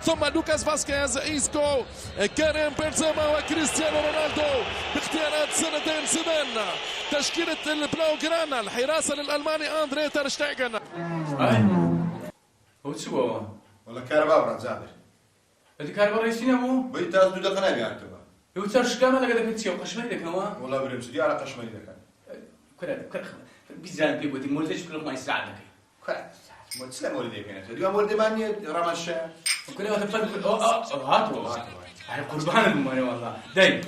ثم لوكاس فاسكيز، إيسكو، كريم بنزيما وكريستيانو رونالدو باختيارات سنتين زيدان. تشكيلة البلاوغرانا، الحراسة للألماني أندري تير شتيغن. هو شو والله كهرباء برا زادر. هذه كهرباء رئيسين أبو؟ بيت تاز دودا قناة بيعتبر. هو ترى كم أنا قاعد أفتشي وقشمي لك نوا؟ والله بريمس دي على قشمي لك. كره بيزان بيقولي مولدش كل ما يساعدك. كره تسلم ولدي كانت. اليوم ولدي ماني رمش. كل ما تفضل هاتوا. على قربان الماني والله. داي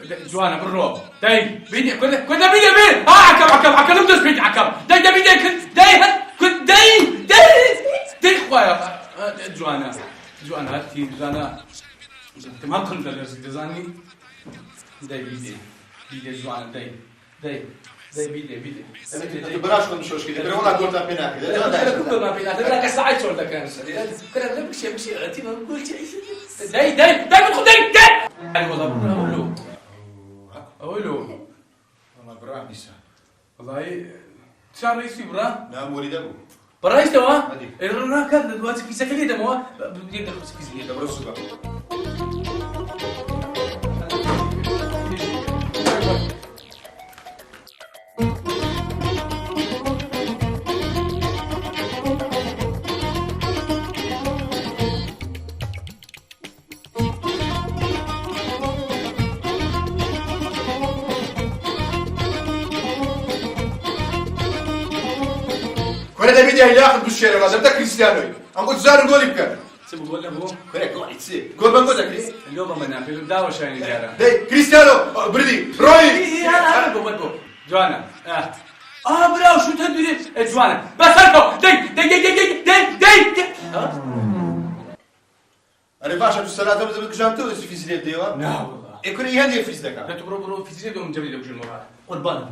جوانا بالروب. داي بيدي كل بيدي. عكم نمدش بيدي عكم. داي بيدي كنت داي خويا جوانا هاتي جوانا. انت ما كنت لازاني. داي بيدي جوانا داي بيدي. براش كل شوش كده. ترى والله قلت أبينا كده. كل ما بينا. ترى كساعد شو ده كان سريع. كنا بمشي غتي ما بقول شيء. داي بدخل داي. أنا والله أقوله. والله برا نسا. والله شان رئيسي برا. نعم ولد أبو. برا إيش توا؟ الرنا كذا دلوقتي في سكلي ده موا. بدي أدخل في سكلي ده. برا سوق. كره دميدي هي ياخذ بالشارع هذا بدك كريستيانو عم قلت زار جول يبكر سيبوا جول له كره جول يتصير جول من قدك ليه اليوم ما نافل داور شاين جارا دي كريستيانو بريدي روي بو جوانا براو شو تدري جوانا بس هلكو دي انا باشا بالصلاه بدك جامتو في زيد ديوا لا والله يكون يهدي في زدك لا تبرو في زيد من جبل وجه المباراه قربان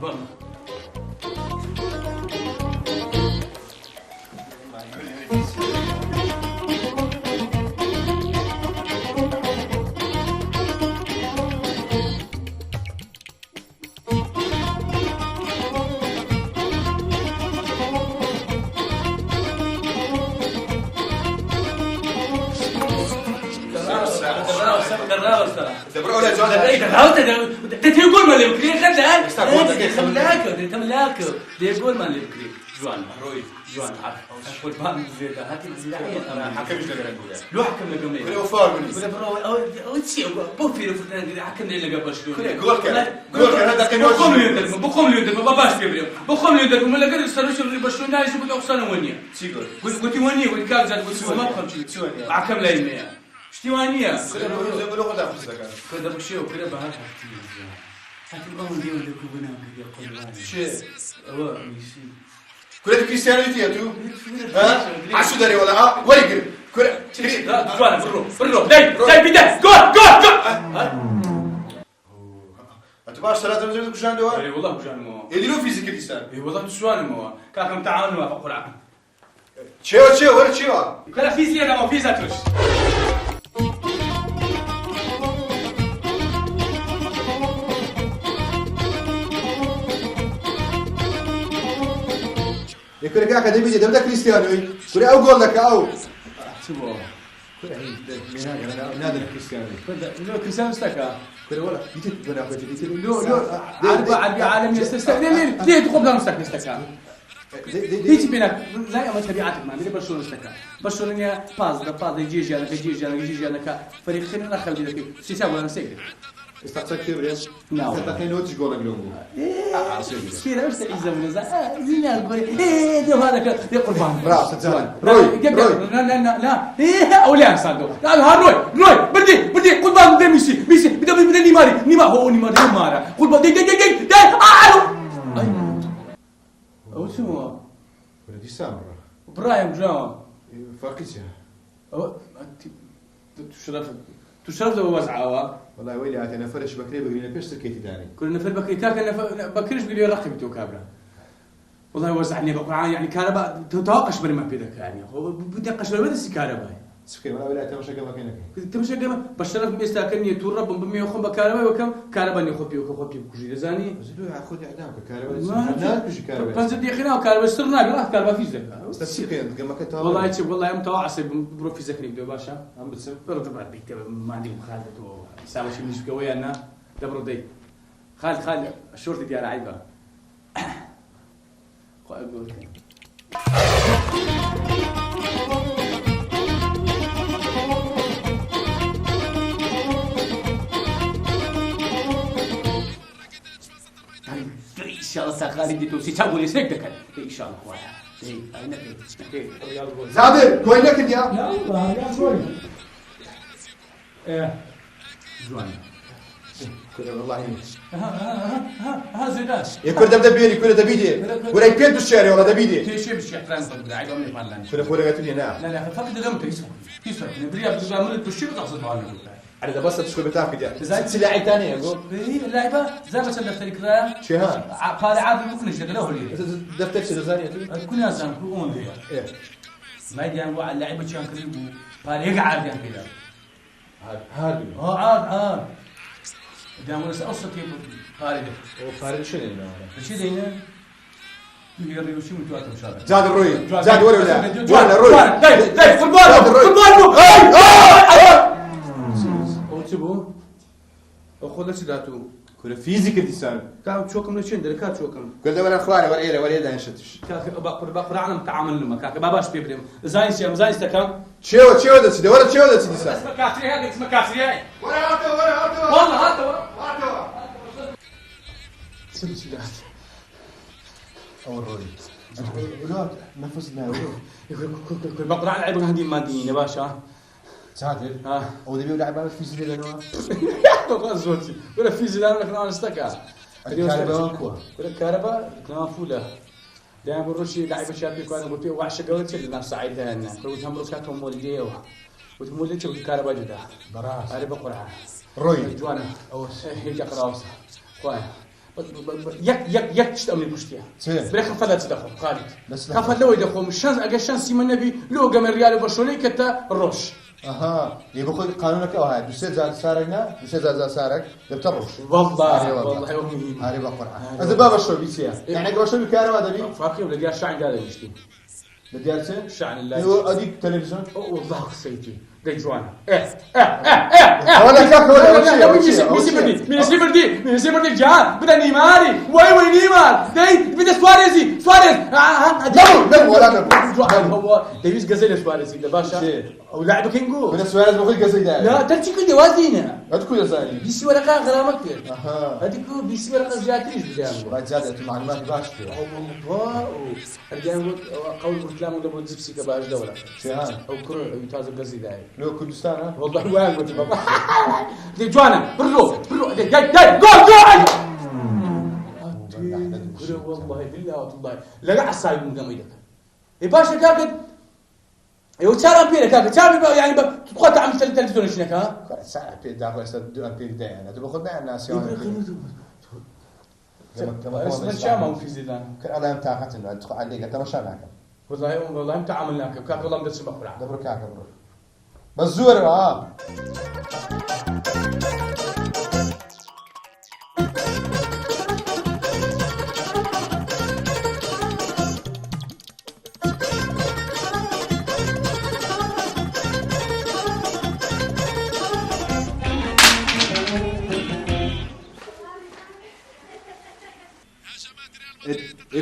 دبر ولا جوان ده تقول ما لبكري خلاك تملاك ده يقول ما لبكري جوان روي جوان عارف قربان زيادة هاتي زيادة حكم مش نقدر نقول لو حكم لقمي كله فار مني ولا برو او تشي بوفير حكم لي قبل شلون جول كان هذا كان بقوم لي ما باش فيبريم بقوم لي ولا قدر يصير اللي برشلونه يجيب اقصانا ونيا سيجول قلت وني قلت كان زاد قلت ما فهمت شو حكم لي 100 شتيوانيه زي ما لو خذها في الزكاه كذا بشيء وكذا بهذا هاتي الأول دي ولا كوبنا كذا قلنا شيء هو ميسي كره كريستيانو تياتو ها عشو داري ولا ويجر كره لا جوانا برو داي بدا جول اتباش ثلاثه من جان دوا اي والله بجان مو اللي له فيزيك كريستيانو اي والله تشوان مو كاكم تعاون ما قرعه تشيو ولا تشيو كلا في زياده ما في زاتوش يكون كاك هذا بيجي ده كريستيانو كره او جول لك او شوفوا كره من هذا كريستيانو لو كريستيانو استكا كره ولا جيت بنا جيت لو عالم يستستقبل ليه تقوم لا مستكا استكا هيك بينك لا ما تبعاتك ما ليه برشلونه استكا برشلونه باز يجي انا فريق خلينا نخلي لك سيساوي انا سيجي استقصدك كبريم نعم تتخيل نوتش جول قلوبه سير ارسل اذا من زين الجول ده هذا يا قربان راس تزال روي لا اولياء صادوا لا روي بدي قربان ده ميسي بدا نيمار هو نيمار قربان دي او شو ولدي سامر ابراهيم جون فاقسها تشرف له وزعه والله ويلي انا فرش بكري بقرينا بيش سكيتي داني كنا نفر بكري كاك بكريش بيقول لي رقم كابرا والله وزعني بقرعان يعني كهرباء توقش بين ما بيدك يعني بدي اقش بس كهرباء سكين ولا ولا تمشي كما كانك تمشي كما بشرف مستاكني تورب بمية وخم بكهرباء وكم كهرباء نخبي وخبي بكوجي زاني زدوا ياخذ اعدام كهرباء لا كوجي كهرباء فنزل يخنا وكهرباء استرنا لا كهرباء في زكاه سكين كما كنت والله يتشي والله يوم تواعص بروح في زكني بدو باشا عم بتصير برضه بعد بيت ما عندي مخالفه وساوي شيء مش قوي انا دبروا دي خالد الشرطي ديال عيبه اقول ان شاء الله ساخالي توسي تقول يسك دكان ان شاء الله خويا زادر كوينك يا لا والله يا شوي جوان والله ها زيدان يكون دبيني كل دبيدي ولا يبيدوا الشارع ولا دبيدي تيشي مش يحترم قبل عيب امي فلان كل اخويا قالت لي نعم لا فقد دمته يسوق نبريا بتعمل بالشيء بتقصد معنا انا بس تشكو بتاعك يا زي لاعب ثاني يقول اللعبه زي ما دفتر كذا شهان قال عاد ممكن يشغله لي دفتر زانيه كل ناس يكون لي ايه ما يجي انواع اللعبه كان قريب قال يقعد يعني كذا هذا عاد دام ولا اوسط خالد وفارق شنو شو دينا هي الريوشي متواتر ان شاء الله زاد الروي زاد ولا ولا الروي داي فوتبول او تبو او خذ سداتو كل فيزيك الانسان كان تشوكم لشين دركات تشوكم كل ده ولا اخواني ولا ايه ولا ده نشتش كاك بقر عالم تعامل لما كاك باباش بيبرم زاين سيام زاين استكام تشيو ده سيدي ولا تشيو ده سيدي اسمك كاسري هذا اسمك كاسري هاي ولا هاتوا والله هاتوا سلسلات أول روي ولاد نفسنا كل بقرا على لعبة هذه ماديين يا باشا ساتر أو دبي لعبة في زلة أنا والله زوجي ولا في زلة أنا كنا نستكع الكهرباء كوا ولا الكهرباء كنا فولا دائما بنرشي لعبة شابي كنا قلت له وعش قلت لي الناس سعيدة هنا كل هم ركعتهم مولدية وتمولي تشوف الكهرباء جدا براس هذه بقرا روي جوانا أو هيك قراصة كويس يك تشتغل من بشتيها بريخ فلات تدخل خالد خاف لو يدخل مش شانس اجا شانس من النبي لو جم الريال وبرشلونه كتا الروش يبقى قانونك او هاي بس زاد سارقنا بس زاد سارق بتروش والله هاري بقرعه هذا بابا شو بيسيا يعني قبل شو بكهرباء دبي فاكر ولا ديال الشعن قال يشتي بديالته شعن الله يو اديك تلفزيون والله خسيتي دي جوانا ولا كاك ولا من سيبردي جان بدا نيماري وي نيمار دي بدا سواريز نبو ولا هو ديفيس غازيل سواريز ده باشا او لاعب كينجو بدا سواريز بقول غازي ده لا تلتي كل وازينه ادكو يا زاني بيسي ورقه غرامك هذيك بيسي ورقه جاتريش بدام بعد زادت معلومات باش واو رجال قول كلام ولا بود زبسي كباش دوله شهان او كره يمتاز الغزي داي لو كردستان والله وين قلت بابا دي جوانا برو جاي جول والله بالله والله لا قاعد صايب من قميدك يا باشا كاكد ايوه تشارع بينا كاكد تشارع يعني تبغى تعمل تلفزيون شنك ها ساعه بي دافع استد بي داي انا تبغى خذ الناس يعني كما شامه في زيدان كان الله يمتاحت انه ادخل عليك انت مش معك والله انت عملناك كاك والله مدرس بقرا دبر كاك برو بزور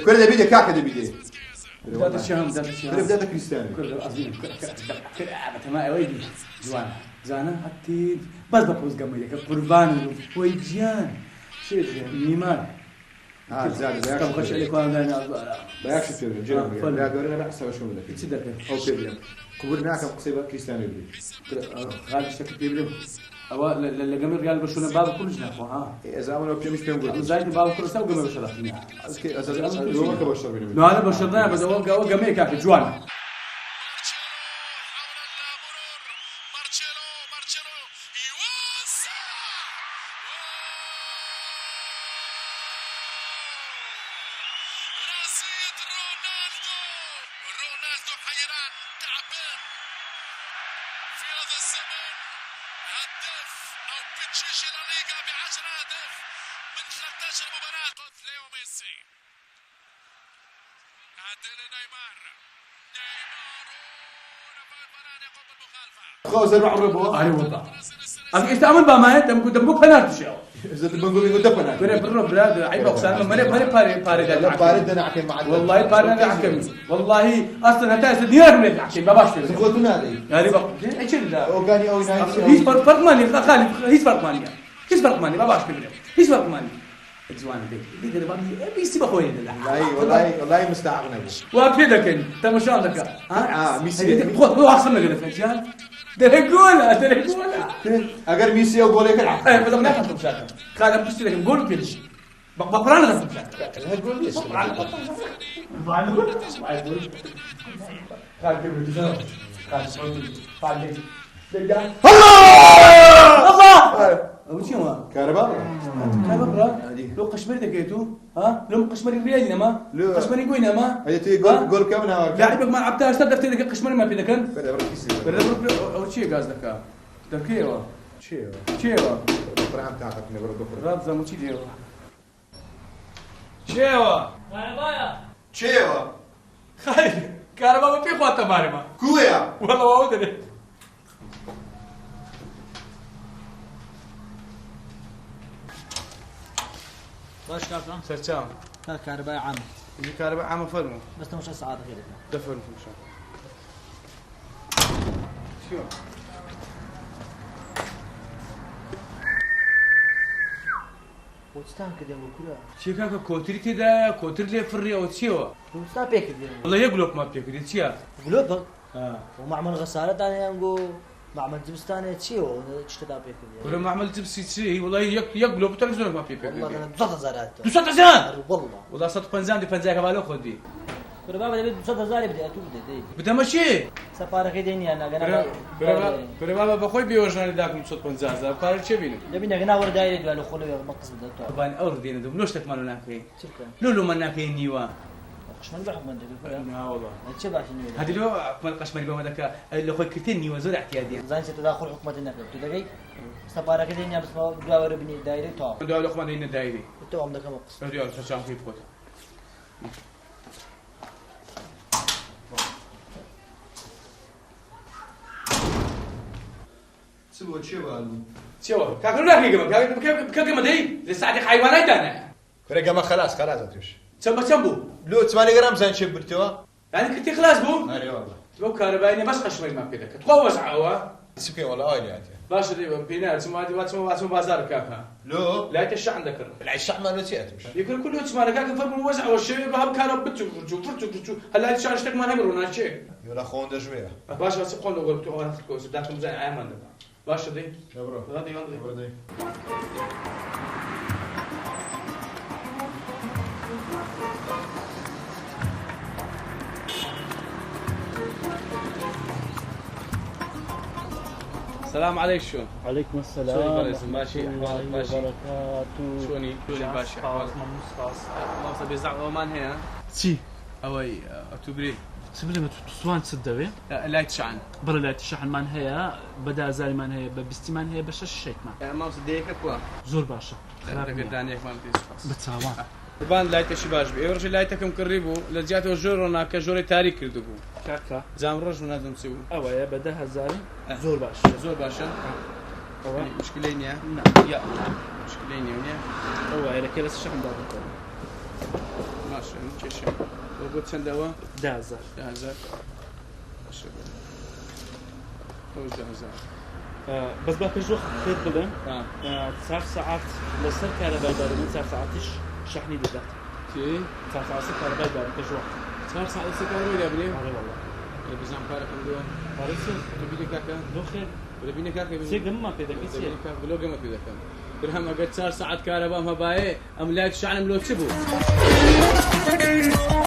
كل ده بيدي كاكا ده بيدي بدأت الشام كل بدأت كريستيانو كل عظيم كل ما ويدي جوانا زانا حتى بس بفوز قميلك قربان ويجيان شيء نيمار زاد كم خش عليك وانا بياكش تقول جرب لا قولنا لا حسب شو بدك تصدق او بيبلم كبرنا كم قصيبه كريستيانو يبلي هذا الشكل بيبلم او اللي قبل ريال برشلونه باب كل جناح ها اذا ما مش بينقول زايد باب كل سو قبل برشلونه اساسا هو كبشر بينهم لا انا برشلونه بس هو قميل كاك جوان تشجيع الليغا ب10 أهداف من 13 مباراة. ليو ميسي عدل نيمار يقوم بالمخالفة. خوزر معربه أي والله أنا استعمل بامانة تمكو بنارتش يا إذا بنقول يقول دفنا برا بلاد عيب أقسام ماني بارد لا بارد أنا أحكي مع والله بارد أحكي والله أصلا هتاس ديار من الحكي ما باش فيه زغوت نادي يعني بقى إيش لا أوغاني أو نايم هيش فرق ماني خالد هيش فرق ماني هيش فرق ماني ما باش فيه هيش فرق ماني الزوان دي دي بقى بيسي بخوي والله مستعجل وابيدك انت ما شاء الله ميسي خذ هو احسن من الفنجان ده اگر ميسي او جول يلعب ايه بدنا ناخذ مشاكل كان بس لك نقول كل شيء بقران لك مشاكل هالجول ليش الله وش هو كهرباء لو قشمري دقيتو ها لو قشمري بيننا ما قشمري قوينا ما هي جول كم لاعبك ما لعبتها استدرت لك قشمري ما في ذكر كان او شيء قصدك دكيوا شيء برام تاعك نبرد بكره راب زمو شي ديوا شيوا شيء خايف كهرباء ما في خواته مارما كويا والله ما ودري باش كافنا سرچام كهرباء عام اللي كهرباء عام فرمو بس مش السعادة غيرك دفن في شو شو وتستان كده وكلها شي كاكا كوتري كده كوتري لي فري او تشيوا وتستان بيك والله يقلب ما بيك دي تشيا قلوبك اه ومعمل غسالة تاني نقول معمل جبستاني تشيو تشتدا بيك ولا ما عملت بسي والله يقلب تلفزيون ما بيك والله انا بصوت زارات دوسات زان والله صوت بنزان دي بنزان كبالو خدي كل بابا بدي بصوت زاري بدي اتو بدي بدا ماشي سفارة كديني انا برا بابا بخوي بيوجنا داك صوت بنزان زار قال شي بينو دبينا غنا ور دايري قالوا خلوا مقص بدي طبعا اوردين دو لوش تكملوا ناكي شكرا لولو من ناكي نيوا قشمن بحكم انت لا والله هادشي باش نيو هذه لو اكمل قشمري بما ذاك اللي خوي كتني وزول احتيادي زين تداخل حكومة النقل تدقي سفارة كديني بس ما داور بني دايري تو دو لو خمان دين دايري تو عندك مقص ريال شاشان كيف قلت سوى شو شو كاكلو لا كيف ما دي لساعه حيوانات انا فرقة خلاص اتوش شنبو لو 8 جرام زين شبرتوا يعني كنت خلاص بو اي والله تو كهربائي بس قشمري ما كده تقوس عوا سكين والله اي يعني باش بينات اسمه بازار كاكا لو لا تشع عندك العشاء ما نسيت مش يقول كله اسمه كاكا فرق وزع والشيء بهب كهرب بتشو هلا الشارع اشتك ما نمرنا شيء يلا خون دجويه باش بس يقول له قلت انا كويس بدكم زي ايمن باش دي برو غادي يلا السلام عليكم. عليكم السلام. شو ماشي احوالك ماشي؟ وبركاته. شوني ماشي احوالك؟ ما بيزعل عمان هنا؟ سي اوي اتوبري سبلي ما تسوان تصدقي لا تشعن برا لا تشحن مان هي بدا زال مان هي بستي مان هي بش الشيك ما ما صديك كوا زور باشا خراب دانيك ما بتيش بتساوان طبعا لايت شباش بي ورجي لايتكم قريبو لجاتو جورنا كجوري تاريخ كردبو كاكا زام رج لازم نسوي اوه بدا زاري زور باشا زور باشا اوه مشكلين يا نعم يا مشكلين يا اوه لك بس الشحن دابا ماشي نمشي وقلت شندوا دازر هذا هو جاهز بس باك الجو خير بدن 9 ساعات لسر كهرباء دار من 9 ساعاتش شحني دات كي 9 ساعات كهرباء دار كجو 9 ساعات سكر يا ابني والله بزام كارك ندو باريس تبي كاكا لو خير بيني كاكا سيجم ما بيدك يصير بلوغ ما في ذاك برهم قد 9 ساعات كهرباء ما باي ام لا تشعل ملو تسبو